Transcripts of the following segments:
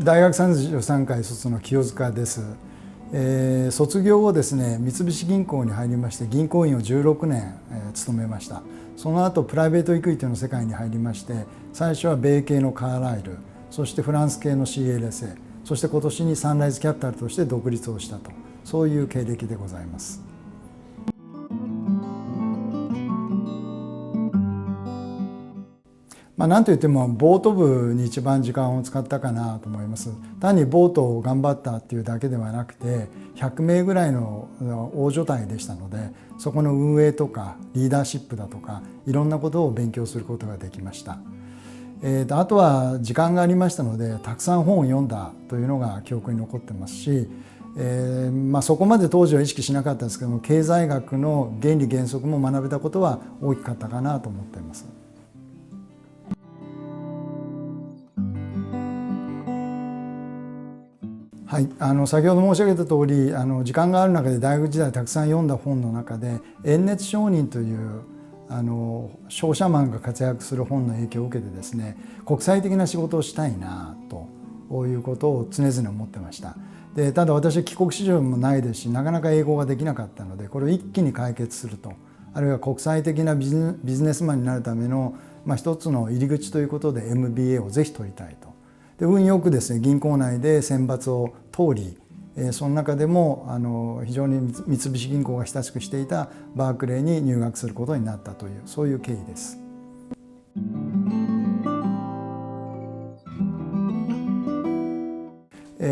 大学33回卒の清塚です。卒業後ですね、三菱銀行に入りまして銀行員を16年、務めました。その後プライベートイクイティの世界に入りまして、最初は米系のカーライル、そしてフランス系の CLSA、そして今年にサンライズキャピタルとして独立をしたと、そういう経歴でございます。なんといってもボート部に一番時間を使ったかなと思います。単にボートを頑張ったっていうだけではなくて、100名ぐらいの大所帯でしたので、そこの運営とかリーダーシップだとかいろんなことを勉強することができました。あとは時間がありましたので、たくさん本を読んだというのが記憶に残ってますし、そこまで当時は意識しなかったですけども、経済学の原理原則も学べたことは大きかったかなと思っています。はい、先ほど申し上げた通り、時間がある中で大学時代たくさん読んだ本の中で延熱商人という商社マンが活躍する本の影響を受けてですね、国際的な仕事をしたいなということを常々思ってました。でただ私は帰国子女もないですし、なかなか英語ができなかったので、これを一気に解決すると、あるいは国際的なビジネスマンになるための、一つの入り口ということで MBA をぜひ取りたいと。で運よくですね、銀行内で選抜を通り、その中でも非常に三菱銀行が親しくしていたバークレーに入学することになったという、そういう経緯です。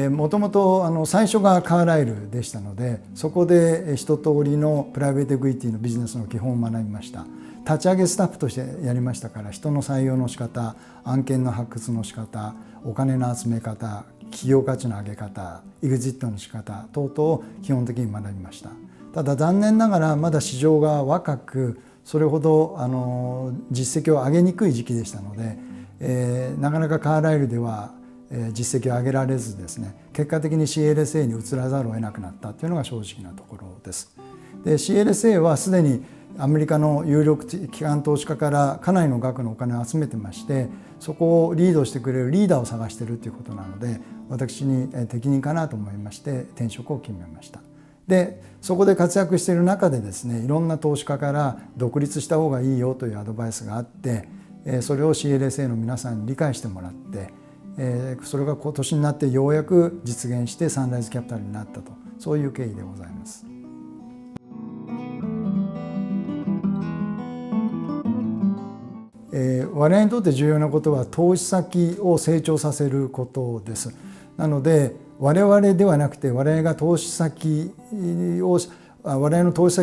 もともと最初がカーライルでしたので、そこで一通りのプライベートエクイティのビジネスの基本を学びました。立ち上げスタッフとしてやりましたから、人の採用の仕方、案件の発掘の仕方、お金の集め方、企業価値の上げ方、エグジットの仕方等々を基本的に学びました。ただ残念ながらまだ市場が若く、それほど実績を上げにくい時期でしたので、なかなかカーライルでは実績を上げられずですね、結果的に CLSA に移らざるを得なくなったというのが正直なところです。で CLSA はすでにアメリカの有力機関投資家からかなりの額のお金を集めてまして、そこをリードしてくれるリーダーを探しているということなので、私に適任かなと思いまして転職を決めました。でそこで活躍している中でですね、いろんな投資家から独立した方がいいよというアドバイスがあって、それを CLSA の皆さんに理解してもらって、それが今年になってようやく実現してサンライズキャピタルになったと、そういう経緯でございます。我々にとって重要なことは投資先を成長させることです。なので我々ではなくて、我々の投資先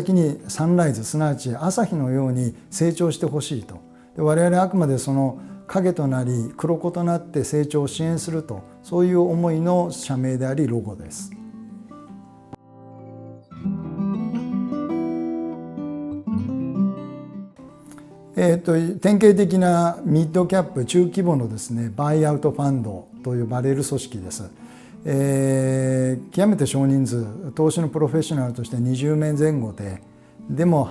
にサンライズ、すなわち朝日のように成長してほしいと。で我々はあくまでその影となり黒子となって成長を支援すると、そういう思いの社名でありロゴです。典型的なミッドキャップ、中規模のですねバイアウトファンドと呼ばれる組織です。極めて少人数、投資のプロフェッショナルとして20名前後でも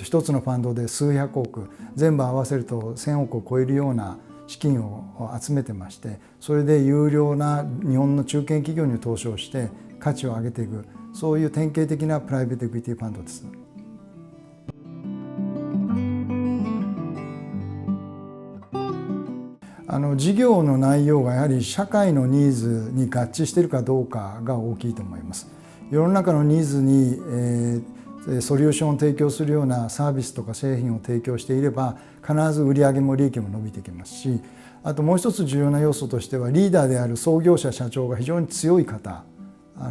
一つのファンドで数百億、全部合わせると1000億を超えるような資金を集めてまして、それで有料な日本の中堅企業に投資をして価値を上げていく、そういう典型的なプライベートエクイティファンドです。事業の内容がやはり社会のニーズに合致しているかどうかが大きいと思います。世の中のニーズに、ソリューションを提供するようなサービスとか製品を提供していれば、必ず売上も利益も伸びてきますし、あともう一つ重要な要素としては、リーダーである創業者社長が非常に強い方、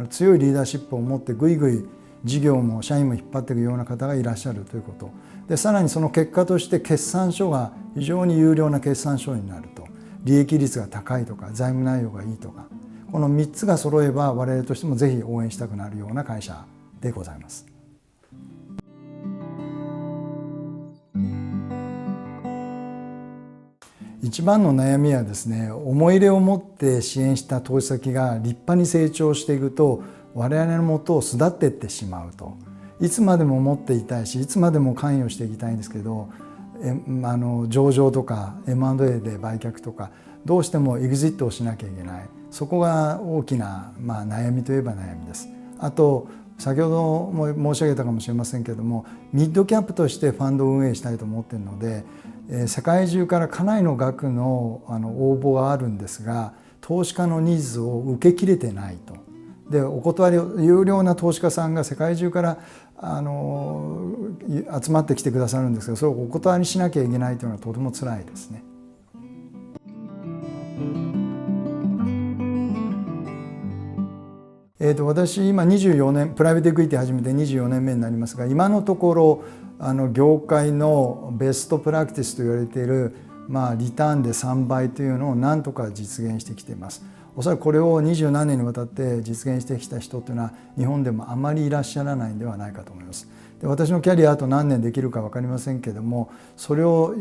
強いリーダーシップを持ってぐいぐい事業も社員も引っ張っていくような方がいらっしゃるということで、さらにその結果として決算書が非常に優良な決算書になると、利益率が高いとか財務内容がいいとか、この3つが揃えば我々としてもぜひ応援したくなるような会社でございます。一番の悩みはですね、思い入れを持って支援した投資先が立派に成長していくと、我々のもとを巣立っていってしまうと。いつまでも持っていたいし、いつまでも関与していきたいんですけど、上場とか M&A で売却とか、どうしてもエグジットをしなきゃいけない、そこが大きな、悩みといえば悩みです。あと先ほども申し上げたかもしれませんけれども、ミッドキャップとしてファンドを運営したいと思っているので、世界中からかなりの額の応募があるんですが、投資家のニーズを受けきれてないと。でお断りを、有料な投資家さんが世界中から集まってきてくださるんですけど、それをお断りしなきゃいけないというのはとても辛いですね。私今24年プライベートエクイティ始めて24年目になりますが、今のところ業界のベストプラクティスと言われている、リターンで3倍というのを何とか実現してきています。おそらくこれを20何年にわたって実現してきた人というのは日本でもあまりいらっしゃらないんではないかと思います。で私のキャリアあと何年できるか分かりませんけれども、それを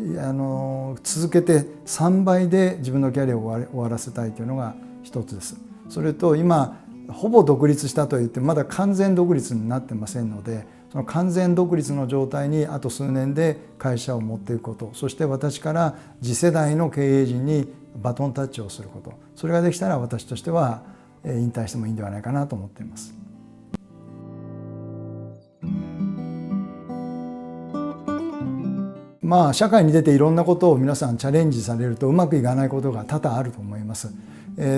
続けて3倍で自分のキャリアを終わらせたいというのが一つです。それと今ほぼ独立したといってまだ完全独立になってませんので、その完全独立の状態にあと数年で会社を持っていくこと、そして私から次世代の経営陣にバトンタッチをすること、それができたら私としては引退してもいいんではないかなと思っています。社会に出ていろんなことを皆さんチャレンジされるとうまくいかないことが多々あると思います。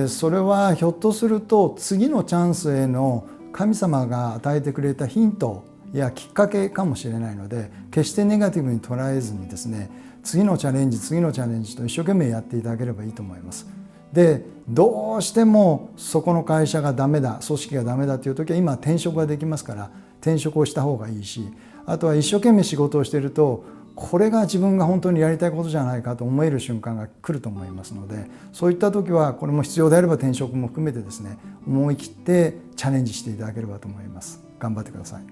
それはひょっとすると次のチャンスへの神様が与えてくれたヒントやきっかけかもしれないので、決してネガティブに捉えずにですね、次のチャレンジと一生懸命やっていただければいいと思います。でどうしてもそこの会社がダメだ、組織がダメだという時は今転職ができますから転職をした方がいいし、あとは一生懸命仕事をしているとこれが自分が本当にやりたいことじゃないかと思える瞬間が来ると思いますので、そういった時はこれも必要であれば転職も含めてですね、思い切ってチャレンジしていただければと思います。頑張ってください。